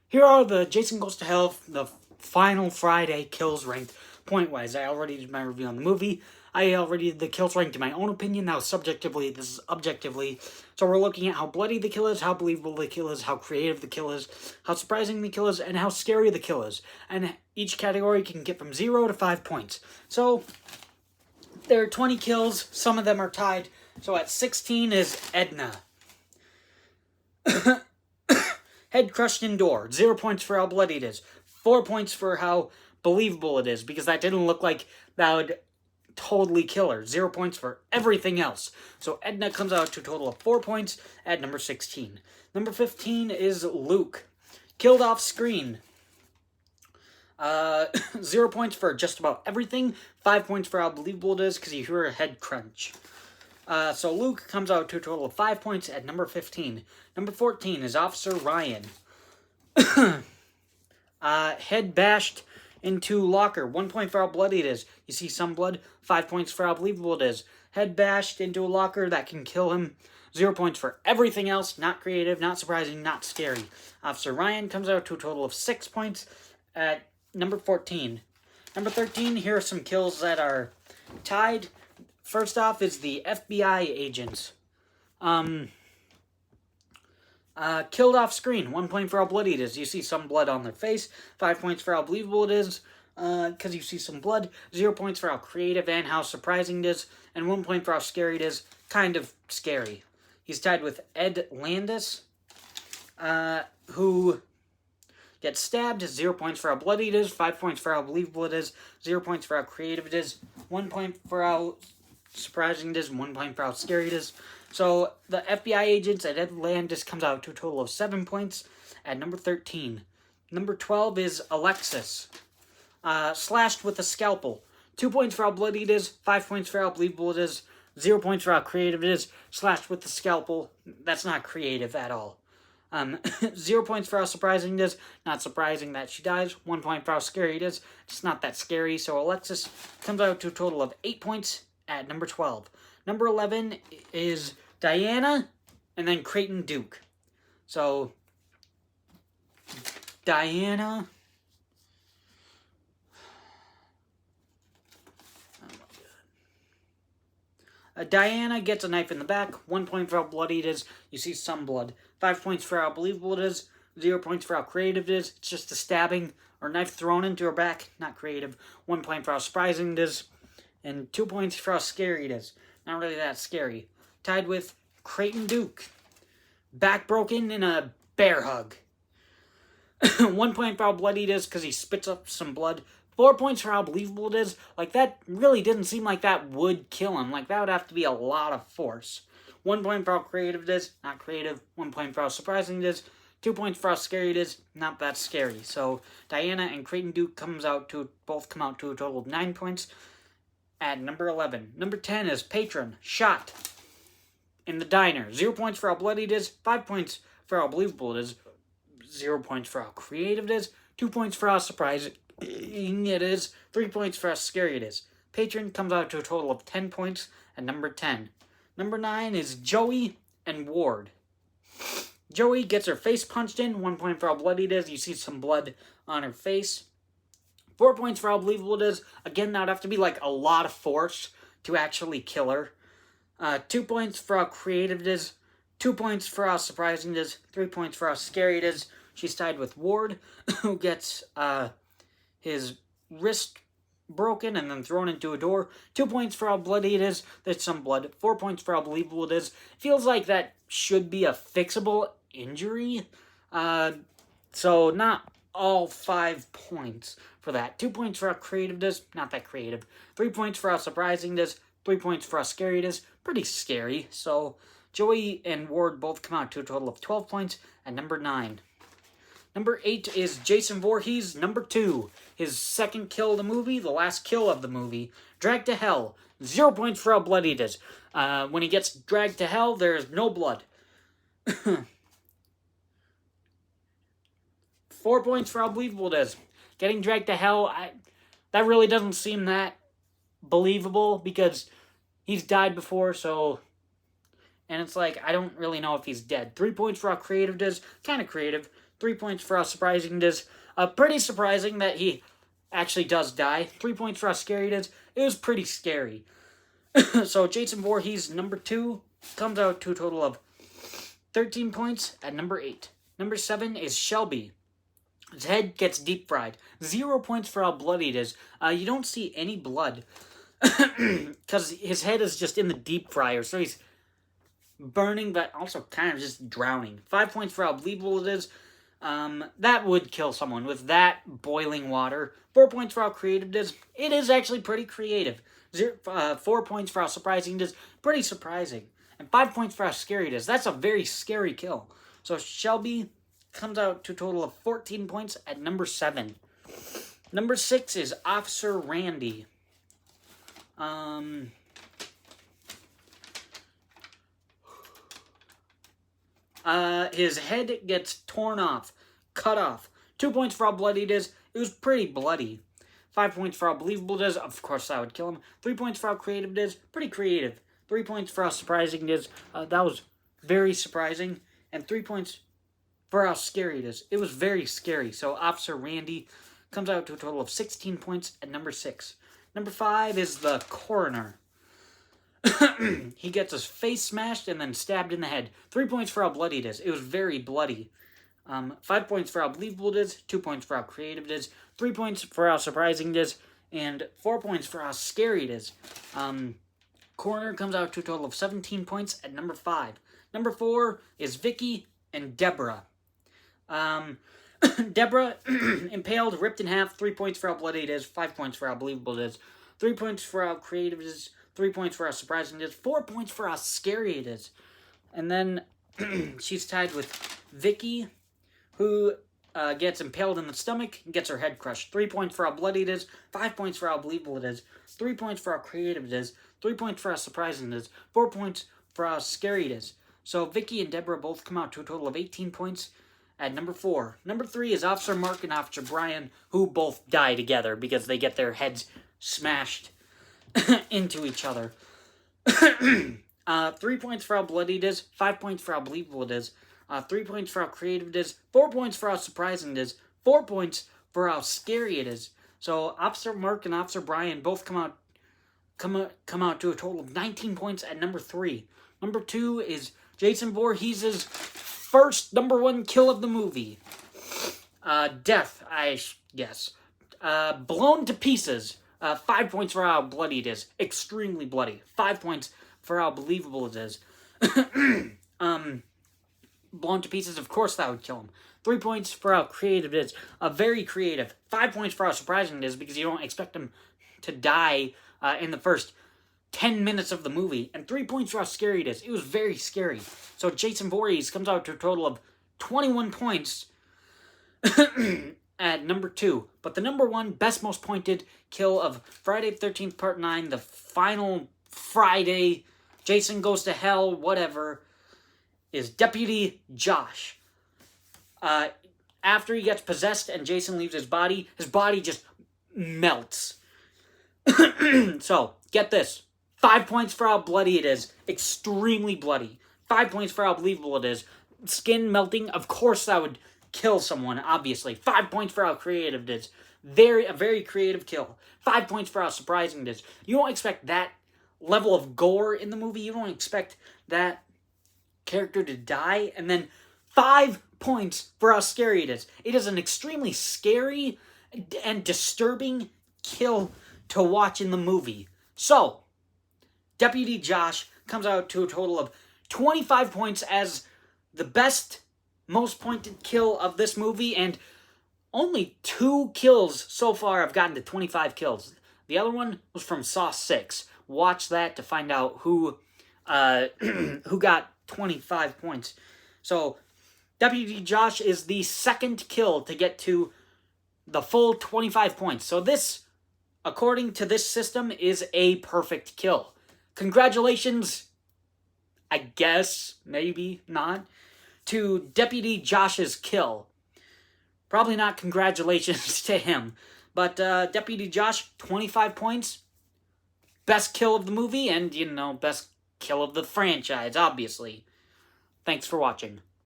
Here are the Jason Goes to Hell, the final Friday kills ranked point-wise. I already did my review on the movie. I already did the kills ranked in my own opinion. Now, subjectively, this is objectively. So we're looking at how bloody the kill is, how believable the kill is, how creative the kill is, how surprising the kill is, and how scary the kill is. And each category can get from 0 to 5 points. So there are 20 kills. Some of them are tied. So at 16 is Edna. Head crushed in door. 0 points for how bloody it is. 4 points for how believable it is, because that didn't look like that would totally kill her. 0 points for everything else. So Edna comes out to a total of 4 points at number 16. Number 15 is Luke. Killed off screen. 0 points for just about everything. 5 points for how believable it is, because you hear a head crunch. So Luke comes out to a total of 5 points at number 15. Number 14 is Officer Ryan. Head bashed into locker. 1 point for how bloody it is. You see some blood. 5 points for how believable it is. Head bashed into a locker that can kill him. 0 points for everything else. Not creative, not surprising, not scary. Officer Ryan comes out to a total of 6 points at number 14. Number 13, here are some kills that are tied. First off is the FBI agents. Killed off screen. 1 point for how bloody it is. You see some blood on their face. 5 points for how believable it is, because you see some blood. 0 points for how creative and how surprising it is. And 1 point for how scary it is. Kind of scary. He's tied with Ed Landis, who gets stabbed. 0 points for how bloody it is. 5 points for how believable it is. 0 points for how creative it is. 1 point for how surprising it is. 1 point for how scary it is. So the FBI agents at Ed Landis comes out to a total of 7 points at number 13. Number 12 is Alexis. Slashed with a scalpel. 2 points for how bloody it is. 5 points for how believable it is. 0 points for how creative it is. Slashed with the scalpel. That's not creative at all. 0 points for how surprising it is. Not surprising that she dies. 1 point for how scary it is. It's not that scary. So Alexis comes out to a total of 8 points at number 12. Number 11 is Diana, and then Creighton Duke. So, Diana. Oh my God. Diana gets a knife in the back. 1 point for how bloody it is. You see some blood. 5 points for how believable it is. 0 points for how creative it is. It's just a stabbing or knife thrown into her back. Not creative. 1 point for how surprising it is. And 2 points for how scary it is. Not really that scary. Tied with Creighton Duke. Back broken in a bear hug. 1 point for how bloody it is because he spits up some blood. 4 points for how believable it is. Like, that really didn't seem like that would kill him. Like, that would have to be a lot of force. 1 point for how creative it is. Not creative. 1 point for how surprising it is. 2 points for how scary it is. Not that scary. So, Diana and Creighton Duke both come out to a total of 9 points at number 11. Number 10 is Patron. Shot in the diner. 0 points for how bloody it is. 5 points for how believable it is. 0 points for how creative it is. 2 points for how surprising it is. 3 points for how scary it is. Patron comes out to a total of 10 points at number 10. Number 9 is Joey and Ward. Joey gets her face punched in. 1 point for how bloody it is. You see some blood on her face. 4 points for how believable it is. Again, that would have to be like a lot of force to actually kill her. 2 points for how creative it is. 2 points for how surprising it is. 3 points for how scary it is. She's tied with Ward, who gets his wrist broken and then thrown into a door. 2 points for how bloody it is. There's some blood. 4 points for how believable it is. Feels like that should be a fixable injury. So not all 5 points for that. 2 points for how creative it is. Not that creative. 3 points for how surprising it is. 3 points for how scary it is. Pretty scary. So Joey and Ward both come out to a total of 12 points at number 9. Number 8 is Jason Voorhees. Number 2, his second kill of the movie, the last kill of the movie. Dragged to hell. 0 points for how bloody it is. When he gets dragged to hell, there's no blood. 4 points for how believable it is. Getting dragged to hell, that really doesn't seem that believable because he's died before, so... And it's like, I don't really know if he's dead. 3 points for how creative it is. Kind of creative. 3 points for how surprising it is. Pretty surprising that he actually does die. 3 points for how scary it is. It was pretty scary. So Jason Voorhees, number 2, comes out to a total of 13 points at number 8. Number 7 is Shelby. His head gets deep fried. 0 points for how bloody it is. You don't see any blood because his head is just in the deep fryer, so he's burning, but also kind of just drowning. 5 points for how believable it is. That would kill someone with that boiling water. 4 points for how creative it is. It is actually pretty creative. 4 points for how surprising it is. Pretty surprising. And 5 points for how scary it is. That's a very scary kill. So Shelby comes out to a total of 14 points at number 7. Number 6 is Officer Randy. His head gets torn off, cut off. 2 points for how bloody it is. It was pretty bloody. 5 points for how believable it is. Of course, that would kill him. 3 points for how creative it is. Pretty creative. 3 points for how surprising it is. That was very surprising. And 3 points for how scary it is. It was very scary. So Officer Randy comes out to a total of 16 points at number 6. Number 5 is the coroner. He gets his face smashed and then stabbed in the head. 3 points for how bloody it is. It was very bloody. 5 points for how believable it is. 2 points for how creative it is. 3 points for how surprising it is. And 4 points for how scary it is. Coroner comes out to a total of 17 points at number 5. Number 4 is Vicky and Deborah. Deborah, impaled, ripped in half. 3 points for how bloody it is. 5 points for how believable it is. 3 points for how creative it is. 3 points for how surprising it is. 4 points for how scary it is. And then she's tied with Vicky, who gets impaled in the stomach and gets her head crushed. 3 points for how bloody it is. 5 points for how believable it is. 3 points for how creative it is. 3 points for how surprising it is. 4 points for how scary it is. So Vicky and Deborah both come out to a total of 18 points at number 4. Number 3 is Officer Mark and Officer Brian, who both die together because they get their heads smashed into each other. 3 points for how bloody it is. 5 points for how believable it is. 3 points for how creative it is. 4 points for how surprising it is. 4 points for how scary it is. So Officer Mark and Officer Brian both come out to a total of 19 points at number 3. Number 2 is Jason Voorhees' first number 1 kill of the movie. Death, I guess. Blown to pieces. 5 points for how bloody it is. Extremely bloody. 5 points for how believable it is. Blown to pieces, of course that would kill him. 3 points for how creative it is. Very creative. 5 points for how surprising it is because you don't expect him to die in the first 10 minutes of the movie. And 3 points for how scary it is. It was very scary. So Jason Voorhees comes out to a total of 21 points at number 2. But the number 1 best most pointed kill of Friday the 13th Part 9, the final Friday, Jason goes to hell, whatever, is Deputy Josh. After he gets possessed and Jason leaves his body just melts. So, get this. 5 points for how bloody it is. Extremely bloody. 5 points for how believable it is. Skin melting, of course that would kill someone, obviously. 5 points for how creative it is. A very creative kill. 5 points for how surprising it is. You don't expect that level of gore in the movie. You don't expect that character to die. And then 5 points for how scary it is. It is an extremely scary and disturbing kill to watch in the movie. So, Deputy Josh comes out to a total of 25 points as the best, most pointed kill of this movie, and only 2 kills so far have gotten to 25 kills. The other one was from Saw 6. Watch that to find out who got 25 points. So, Deputy Josh is the second kill to get to the full 25 points. So this, according to this system, is a perfect kill. Congratulations, I guess, maybe not, to Deputy Josh's kill. Probably not congratulations to him. But Deputy Josh, 25 points. Best kill of the movie and, best kill of the franchise, obviously. Thanks for watching.